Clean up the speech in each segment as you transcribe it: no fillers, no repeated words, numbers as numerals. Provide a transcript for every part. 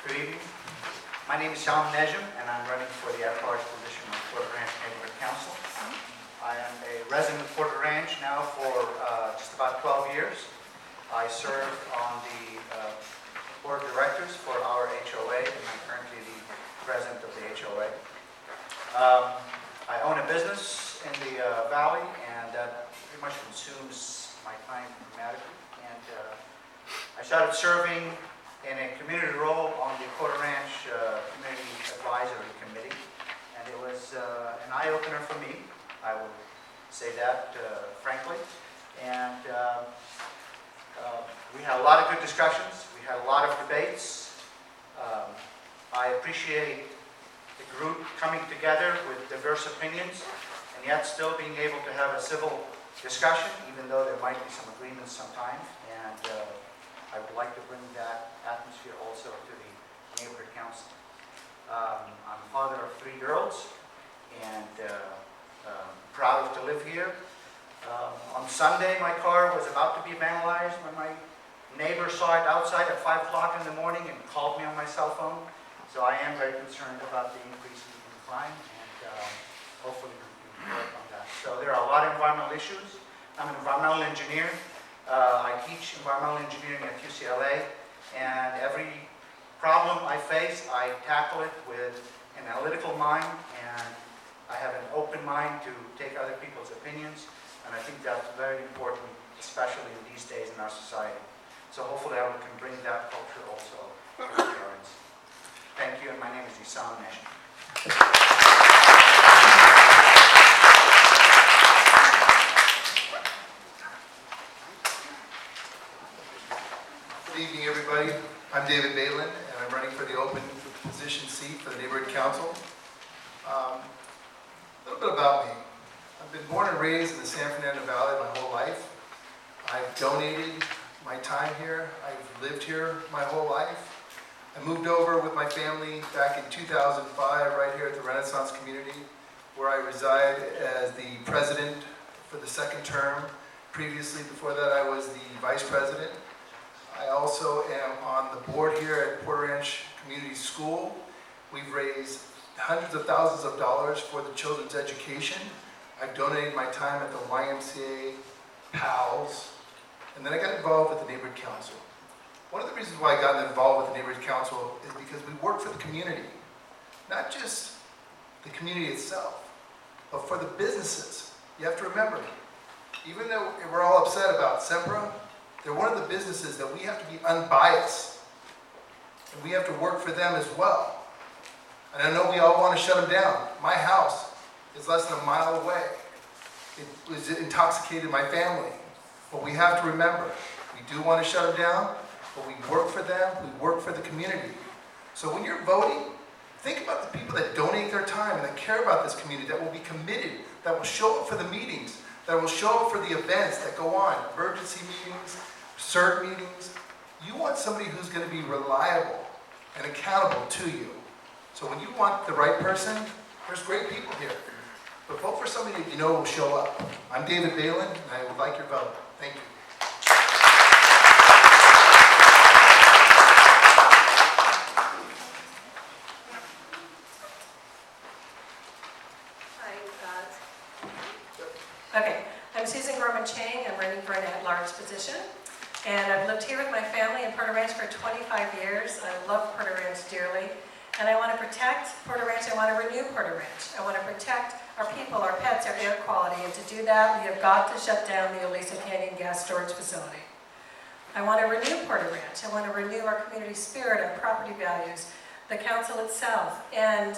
Good evening. My name is Shalom Nejum, and I'm running for the at-large position on Porter Ranch Neighborhood Council. I am a resident of Porter Ranch now for just about 12 years. I serve on the board of directors for our HOA, and I'm currently the president of the HOA. I own a business in the valley, and that pretty much consumes my time dramatically. And I started serving in a community role on the Porter Ranch Community Advisory Committee, and it was an eye-opener for me. I will say that frankly. And we had a lot of good discussions. We had a lot of debates. I appreciate the group coming together with diverse opinions, and yet still being able to have a civil discussion, even though there might be some agreements sometimes. And I would like to bring that atmosphere also to the neighborhood council. I'm a father of 3 girls, and proud to live here. On Sunday, my car was about to be vandalized when my neighbor saw it outside at 5 o'clock in the morning and called me on my cell phone. So I am very concerned about the increase in crime, and hopefully we can work on that. So there are a lot of environmental issues. I'm an environmental engineer. I teach environmental engineering at UCLA, and every problem I face, I tackle it with an analytical mind, and I have an open mind to take other people's opinions, and I think that's very important, especially in these days in our society. So hopefully I can bring that culture also to the PRNC. Thank you, and my name is Shalom Nejum. Good evening, everybody. I'm David Balin, and I'm running for the open position seat for the Neighborhood Council. A little bit about me. I've been born and raised in the San Fernando Valley my whole life. I've donated my time here. I've lived here my whole life. I moved over with my family back in 2005 right here at the Renaissance Community, where I reside as the president for the 2nd term. Previously, before that, I was the vice president. I also am on the board here at Porter Ranch Community School. We've raised hundreds of thousands of dollars for the children's education. I've donated my time at the YMCA, PALS, and then I got involved with the Neighborhood Council. One of the reasons why I got involved with the Neighborhood Council is because we work for the community. Not just the community itself, but for the businesses. You have to remember, even though we're all upset about Sempra, they're one of the businesses that we have to be unbiased. And we have to work for them as well. And I know we all want to shut them down. My house is less than a mile away. It was intoxicated my family. But we have to remember, we do want to shut them down, but we work for them, we work for the community. So when you're voting, think about the people that donate their time and that care about this community, that will be committed, that will show up for the meetings, that will show up for the events that go on, emergency meetings, CERT meetings. You want somebody who's going to be reliable and accountable to you. So when you want the right person, there's great people here. But vote for somebody that you know will show up. I'm David Balin, and I would like your vote. Thank you. Okay, I'm Susan Gorman-Chang. I'm running for an at-large position. And I've lived here with my family in Porter Ranch for 25 years. I love Porter Ranch dearly. And I want to protect Porter Ranch. I want to renew Porter Ranch. I want to protect our people, our pets, our air quality. And to do that, we have got to shut down the Aliso Canyon gas storage facility. I want to renew Porter Ranch. I want to renew our community spirit, our property values, the council itself. And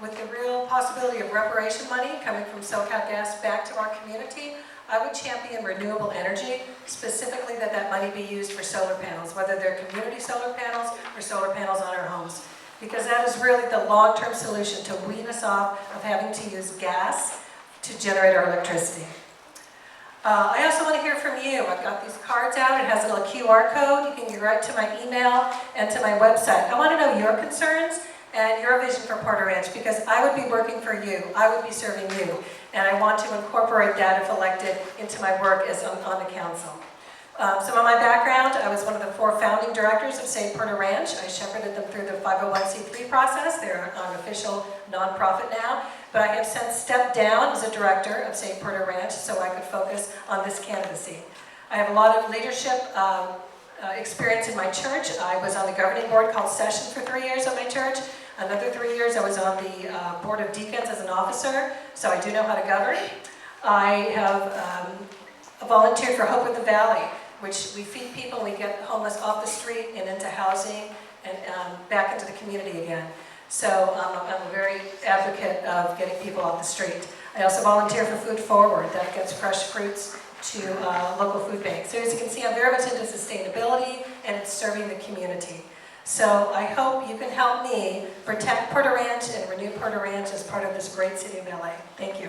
with the real possibility of reparation money coming from SoCal Gas back to our community, I would champion renewable energy, specifically that money be used for solar panels, whether they're community solar panels or solar panels on our homes, because that is really the long-term solution to wean us off of having to use gas to generate our electricity. I also want to hear from you. I've got these cards out. It has a little QR code. You can get right to my email and to my website. I want to know your concerns and your vision for Porter Ranch, because I would be working for you. I would be serving you. And I want to incorporate that, if elected, into my work as on the council. Some of my background, I was one of the 4 founding directors of St. Porter Ranch. I shepherded them through the 501c3 process. They're an official nonprofit now. But I have since stepped down as a director of St. Porter Ranch so I could focus on this candidacy. I have a lot of leadership experience in my church. I was on the governing board called Session for 3 years at my church. Another 3 years I was on the board of deacons as an officer, so I do know how to govern. I have volunteered for Hope in the Valley, which we feed people, we get homeless off the street and into housing and back into the community again. So I'm a very advocate of getting people off the street. I also volunteer for Food Forward, that gets fresh fruits to local food banks. So as you can see, I'm very much into sustainability and it's serving the community. So I hope you can help me protect Porter Ranch and renew Porter Ranch as part of this great city of LA. Thank you.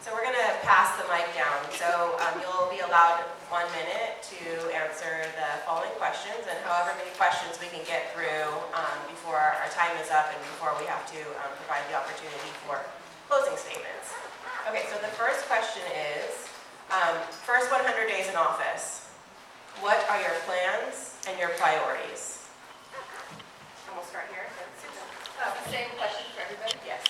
So we're going to pass the mic down. So you'll be allowed 1 minute to answer the following questions, and however many questions we can get through before our time is up and before we have to provide the opportunity for closing statements. Okay, so the first question is, first 100 days in office, what are your plans and your priorities? And we'll start here. Same question for everybody? Yes.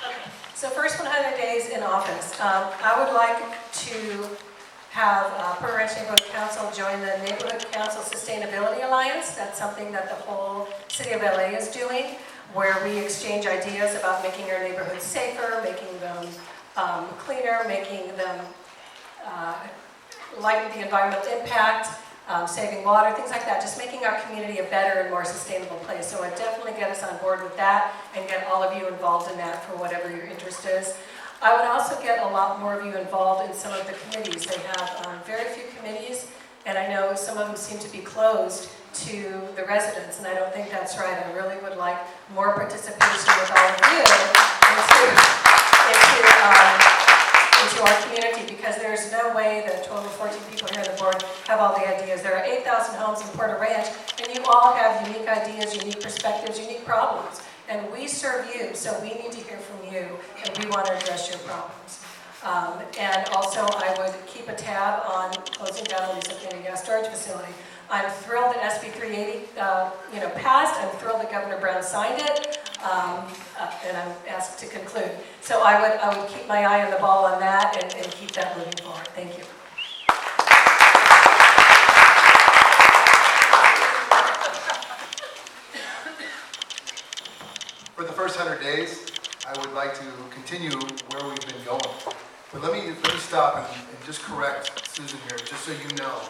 Okay. So first 100 days in office. I would like to have Porter Ranch Neighborhood Council join the Neighborhood Council Sustainability Alliance. That's something that the whole city of LA is doing, where we exchange ideas about making our neighborhoods safer, making them cleaner, making them lighten the environmental impact, saving water, things like that, just making our community a better and more sustainable place. So I'd definitely get us on board with that and get all of you involved in that for whatever your interest is. I would also get a lot more of you involved in some of the committees. They have very few committees, and I know some of them seem to be closed to the residents, and I don't think that's right. I really would like more participation with all of you into our community, because there's no way that 12 or 14 people here on the board have all the ideas. There are 8,000 homes in Porter Ranch, and you all have unique ideas, unique perspectives, unique problems. And we serve you, so we need to hear from you, and we want to address your problems. And also, I would keep a tab on closing down the Lisa Canyon gas storage facility. I'm thrilled that SB 380 passed. I'm thrilled that Governor Brown signed it, and I'm asked to conclude. So I would keep my eye on the ball on that and keep that moving forward. Thank you. For the first 100 days, I would like to continue where we've been going. But let me stop and just correct Susan here, just so you know.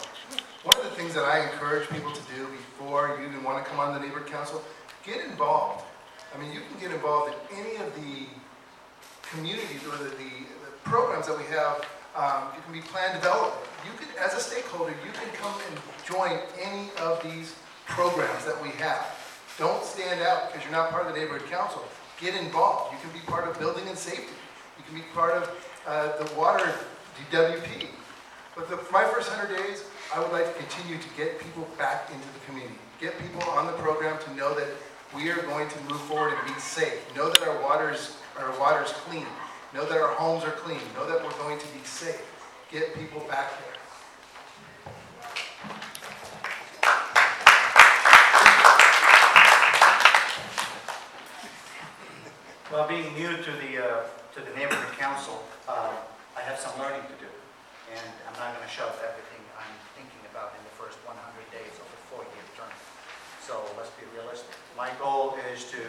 One of the things that I encourage people to do before you even want to come on the neighborhood council, get involved. I mean, you can get involved in any of the communities or the programs that we have. It can be plan development. You can, as a stakeholder, you can come and join any of these programs that we have. Don't stand out because you're not part of the neighborhood council. Get involved. You can be part of building and safety. You can be part of the water DWP. But for my first 100 days, I would like to continue to get people back into the community. Get people on the program to know that we are going to move forward and be safe. Know that our water is clean. Know that our homes are clean. Know that we're going to be safe. Get people back there. Well, being new to the neighborhood council, I have some learning to do, and I'm not going to shove everything I'm thinking about in the first 100 days of a 4-year term. So let's be realistic. My goal is to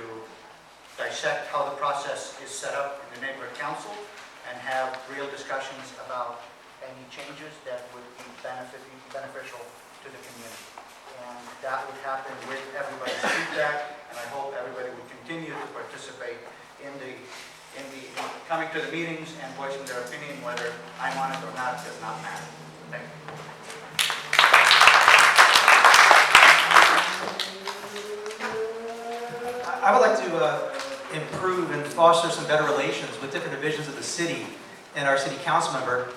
dissect how the process is set up in the neighborhood council and have real discussions about any changes that would be beneficial to the community. And that would happen with everybody's feedback, and I hope everybody would continue to participate in coming to the meetings and voicing their opinion. Whether I'm on it or not does not matter. Thank you. I would like to improve and foster some better relations with different divisions of the city. and our city council member,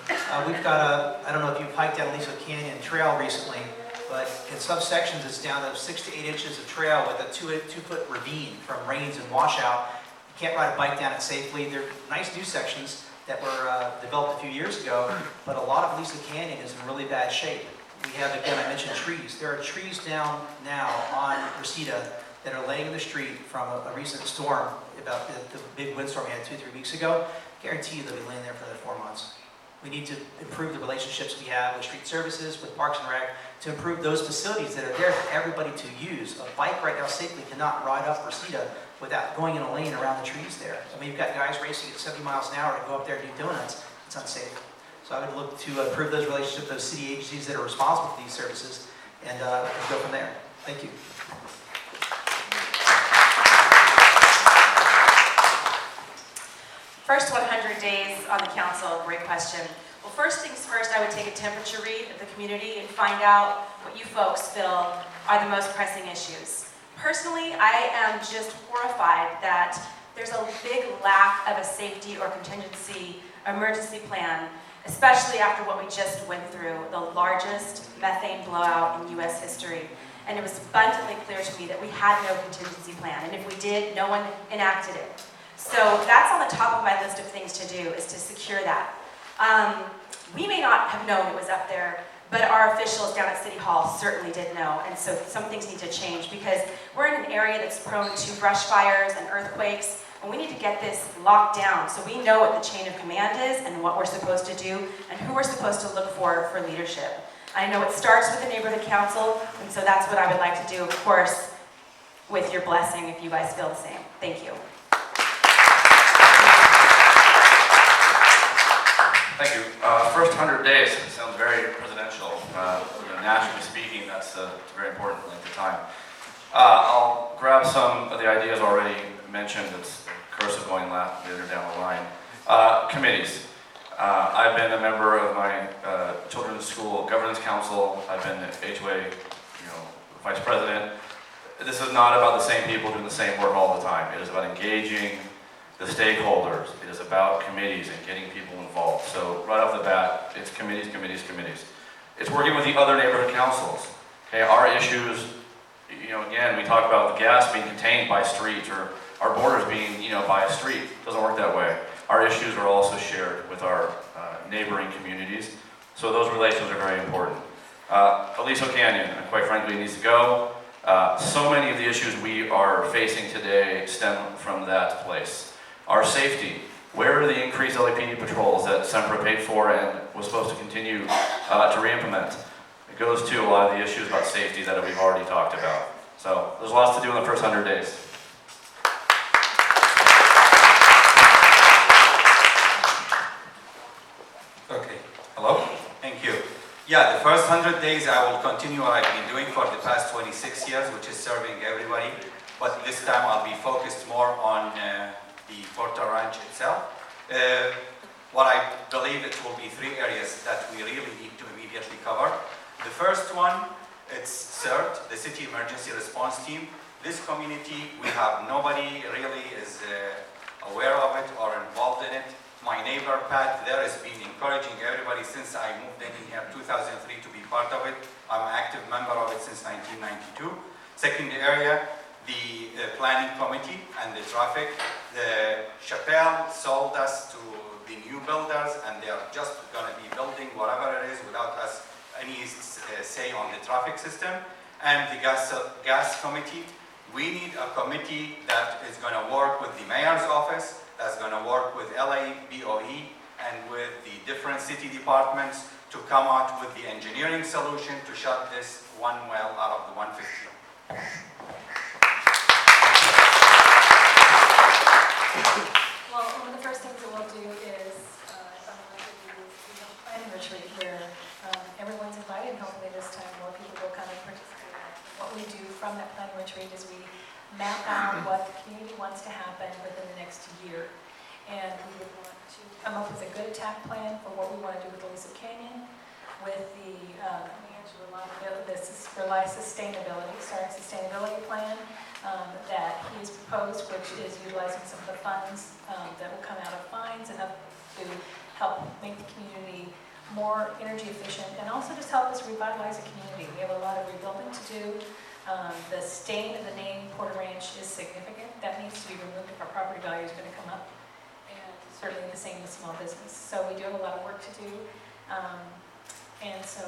we've got I don't know if you've hiked down Aliso Canyon Trail recently, but in some sections it's down to 6 to 8 inches of trail with a 2-foot ravine from rains and washout. You can't ride a bike down it safely. They're nice new sections that were developed a few years ago, but a lot of Aliso Canyon is in really bad shape. We have, again, I mentioned trees. There are trees down now on Reseda that are laying in the street from a recent storm, about the big windstorm we had 2-3 weeks ago. Guarantee you they'll be laying there for another 4 months. We need to improve the relationships we have with street services, with Parks and Rec, to improve those facilities that are there for everybody to use. A bike right now safely cannot ride up Reseda without going in a lane around the trees there. I mean, you've got guys racing at 70 miles an hour to go up there and do donuts. It's unsafe. So I would look to improve those relationships with those city agencies that are responsible for these services and go from there. Thank you. First 100 days on the council, great question. Well, first things first, I would take a temperature read of the community and find out what you folks feel are the most pressing issues. Personally, I am just horrified that there's a big lack of a safety or contingency emergency plan, especially after what we just went through, the largest methane blowout in U.S. history. And it was abundantly clear to me that we had no contingency plan, and if we did, no one enacted it. So that's on the top of my list of things to do, is to secure that. We may not have known it was up there, but our officials down at City Hall certainly did know, and so some things need to change because we're in an area that's prone to brush fires and earthquakes, and we need to get this locked down so we know what the chain of command is and what we're supposed to do and who we're supposed to look for leadership. I know it starts with the neighborhood council, and so that's what I would like to do, of course, with your blessing if you guys feel the same. Thank you. Thank you. First 100 days sounds very presidential. Nationally speaking, that's a very important length of time. I'll grab some of the ideas already mentioned. It's cursive going later down the line. Committees. I've been a member of my children's school governance council. I've been HOA, vice president. This is not about the same people doing the same work all the time. It is about engaging the stakeholders. It is about committees and getting people involved. So right off the bat, it's committees, committees, committees. It's working with the other neighborhood councils. Okay, our issues, again, we talk about the gas being contained by streets or our borders being, by a street. It doesn't work that way. Our issues are also shared with our neighboring communities. So those relations are very important. Aliso Canyon, quite frankly, needs to go. So many of the issues we are facing today stem from that place. Our safety. Where are the increased LAPD patrols that SEMPRA paid for and was supposed to continue to re-implement? It goes to a lot of the issues about safety that we've already talked about. So there's lots to do in the first 100 days. Okay, hello? Thank you. Yeah, the first 100 days I will continue what I've been doing for the past 26 years, which is serving everybody. But this time I'll be focused more on the Porter Ranch itself. What I believe it will be 3 areas that we really need to immediately cover. The first one, it's CERT, the City Emergency Response Team. This community, we have nobody really is aware of it or involved in it. My neighbor Pat there has been encouraging everybody since I moved in here 2003 to be part of it. I'm an active member of it since 1992. Second area, the planning committee and the traffic. The Chappelle sold us to the new builders and they are just going to be building whatever it is without us any say on the traffic system. And the gas committee. We need a committee that is going to work with the mayor's office, that's going to work with LA BOE and with the different city departments to come out with the engineering solution to shut this one well out of the 150. Well, one of the first things that we'll do is, we have a planning retreat where everyone's invited, and hopefully this time more people will come and participate. What we do from that planning retreat is we map out what the community wants to happen within the next year. And we would want to come up with a good attack plan for what we want to do with Aliso Canyon, with the sustainability plan that he has proposed, which is utilizing some of the funds that will come out of fines and up to help make the community more energy efficient, and also just help us revitalize the community. We have a lot of rebuilding to do. The stain of the name Porter Ranch is significant. That needs to be removed if our property value is going to come up. And certainly the same with small business. So we do have a lot of work to do. And so,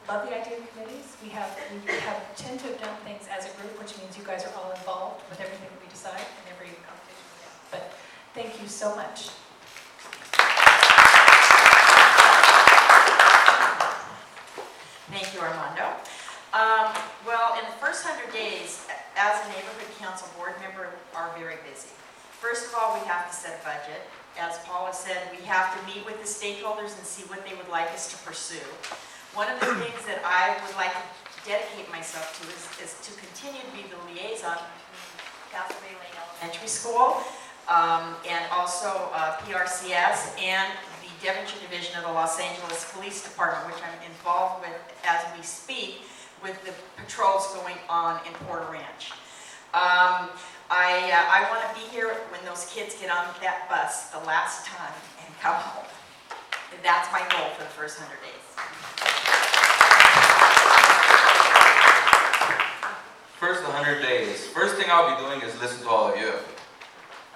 love the idea of committees. We tend to have done things as a group, which means you guys are all involved with everything that we decide and every conversation we have. But thank you so much. Thank you, Armando. Well, in the first 100 days, as a neighborhood council board member, are very busy. First of all, we have to set a budget. As Paula said, we have to meet with the stakeholders and see what they would like us to pursue. One of the things that I would like to dedicate myself to is to continue to be the liaison between Castle Bay Lane Elementary School and also PRCS and the Devonshire Division of the Los Angeles Police Department, which I'm involved with as we speak, with the patrols going on in Porter Ranch. I want to be here when those kids get on that bus the last time and come home. And that's my goal for the first 100 days. First 100 days. First thing I'll be doing is listen to all of you.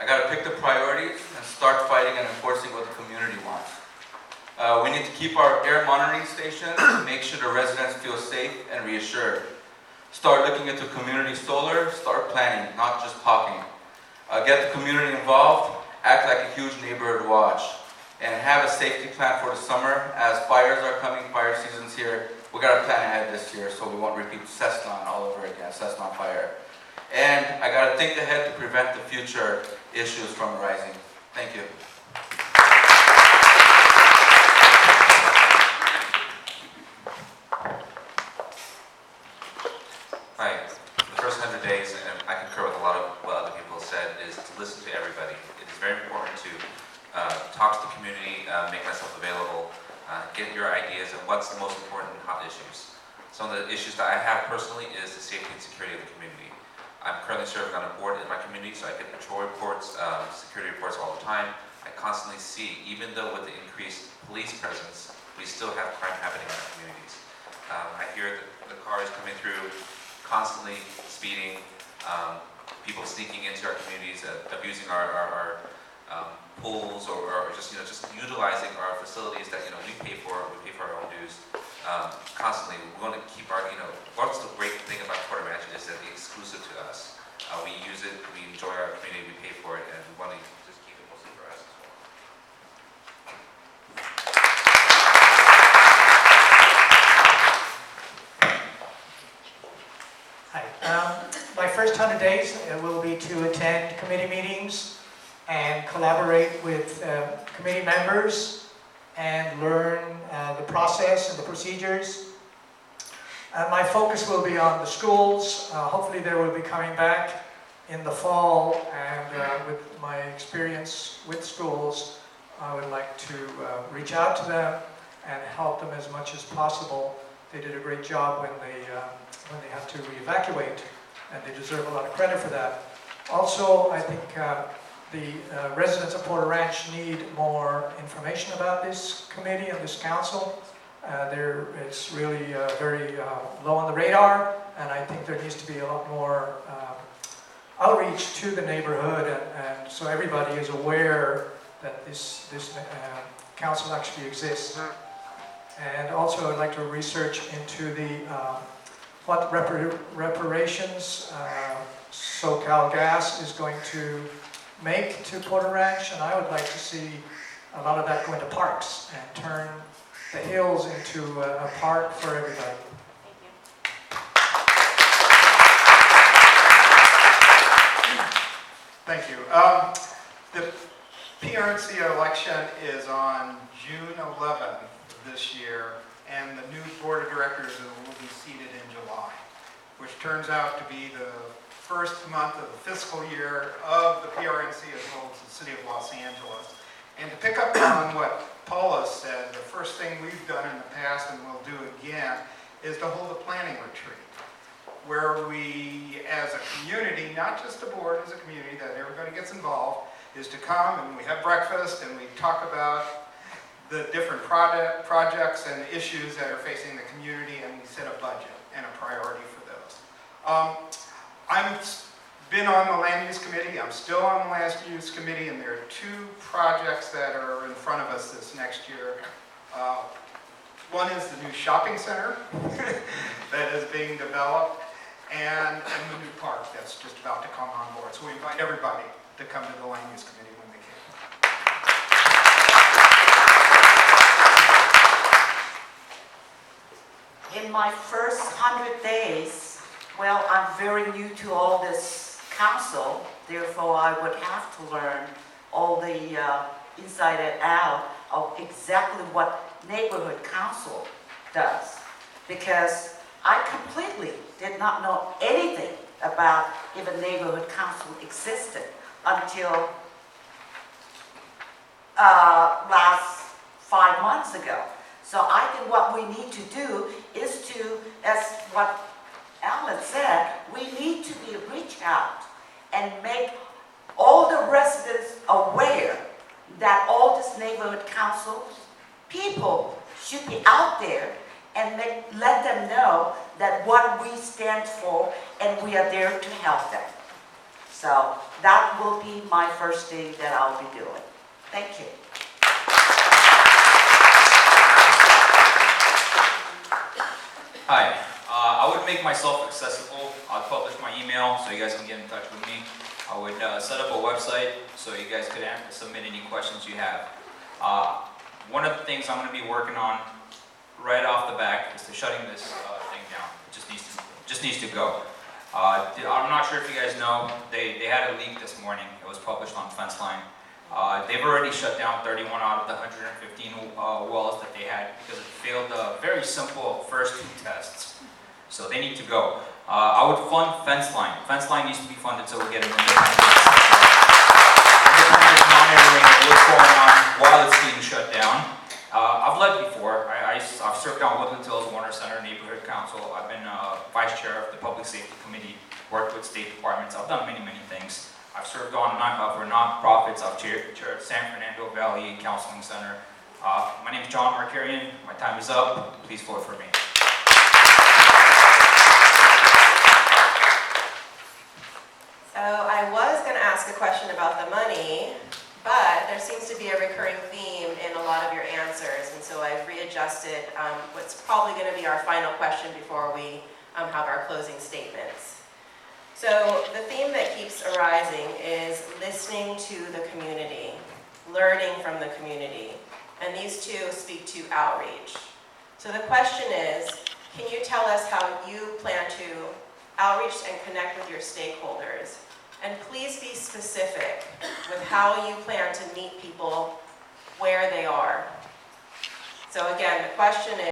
I got to pick the priorities and start fighting and enforcing what the community wants. We need to keep our air monitoring stations to make sure the residents feel safe and reassured. Start looking into community solar, start planning, not just talking. Get the community involved, act like a huge neighborhood watch, and have a safety plan for the summer. As fires are coming, fire season's here, we got to plan ahead this year so we won't repeat Cessna all over again, Cessna fire. And I got to think ahead to prevent the future issues from rising. Thank you. Hi. The first 100 days, and I concur with a lot of what other people have said, is to listen to everybody. It is very important to talk to the community, make myself available, get your ideas on what's the most important hot issues. Some of the issues that I have personally is the safety and security of the community. I'm currently serving on a board in my community, so I get patrol reports, security reports all the time. I constantly see, even though with the increased police presence, we still have crime happening in our communities. I hear the cars coming through, constantly speeding, people sneaking into our communities, abusing our pools, or just utilizing our facilities that we pay for our own dues. Constantly, we want to keep our what's the great thing about Porter Ranch is that it's exclusive to us. We use it, we enjoy our community, we pay for it, and we want to just keep it mostly for us as well. Hi. My first 100 days will be to attend committee meetings and collaborate with committee members and learn the process and the procedures. My focus will be on the schools. Hopefully they will be coming back in the fall, and with my experience with schools, I would like to reach out to them and help them as much as possible. They did a great job when they had to evacuate, and they deserve a lot of credit for that. Also, I think the residents of Porter Ranch need more information about this committee and this council. It's really very low on the radar, and I think there needs to be a lot more outreach to the neighborhood, and so everybody is aware that this council actually exists. And also, I'd like to research into what reparations SoCal Gas is going to make to Porter Ranch, and I would like to see a lot of that go into parks and turn the hills into a park for everybody. Thank you. The PRNC election is on June 11th this year, and the new board of directors will be seated in July, which turns out to be the first month of the fiscal year of the PRNC as well as the City of Los Angeles. And to pick up on what Paula said, the first thing we've done in the past and we'll do again is to hold a planning retreat where we, as a community, not just the board, as a community, that everybody gets involved, is to come and we have breakfast and we talk about the different projects and issues that are facing the community, and we set a budget and a priority for those. I've been on the land use committee, I'm still on the land use committee, and there are 2 projects that are in front of us this next year. One is the new shopping center that is being developed, and the new park that's just about to come on board. So we invite everybody to come to the land use committee when they can. In my first 100 days, well, I'm very new to all this council, therefore I would have to learn all the inside and out of exactly what neighborhood council does, because I completely did not know anything about if a neighborhood council existed until last 5 months ago. So I think what we need to do is to, as what Alan said, we need to be reach out and make all the residents aware that all this neighborhood council people should be out there and let them know that what we stand for, and we are there to help them. So that will be my first thing that I'll be doing. Thank you. Hi, I would make myself accessible. I'd publish my email so you guys can get in touch with me. I would set up a website so you guys could submit any questions you have. One of the things I'm going to be working on right off the back is shutting this thing down. It just needs to go. I'm not sure if you guys know, they had a leak this morning. It was published on Fenceline. They've already shut down 31 out of the 115 wells that they had because it failed the very simple first 2 tests. So they need to go. I would fund Fenceline. Fenceline needs to be funded so we get an independent monitoring of what's going on while it's being shut down. I've led before. I've served on Woodland Hills Warner Center Neighborhood Council. I've been vice chair of the Public Safety Committee, worked with state departments. I've done many, many things. I've served on for nonprofits. I've chaired San Fernando Valley Counseling Center. My name is John Markarian. My time is up. Please vote for me. So I was going to ask a question about the money, but there seems to be a recurring theme in a lot of your answers, and so I've readjusted what's probably going to be our final question before we have our closing statements. So the theme that keeps arising is listening to the community, learning from the community, and these 2 speak to outreach. So the question is, can you tell us how you plan to outreach and connect with your stakeholders? And please be specific with how you plan to meet people where they are. So again, the question is,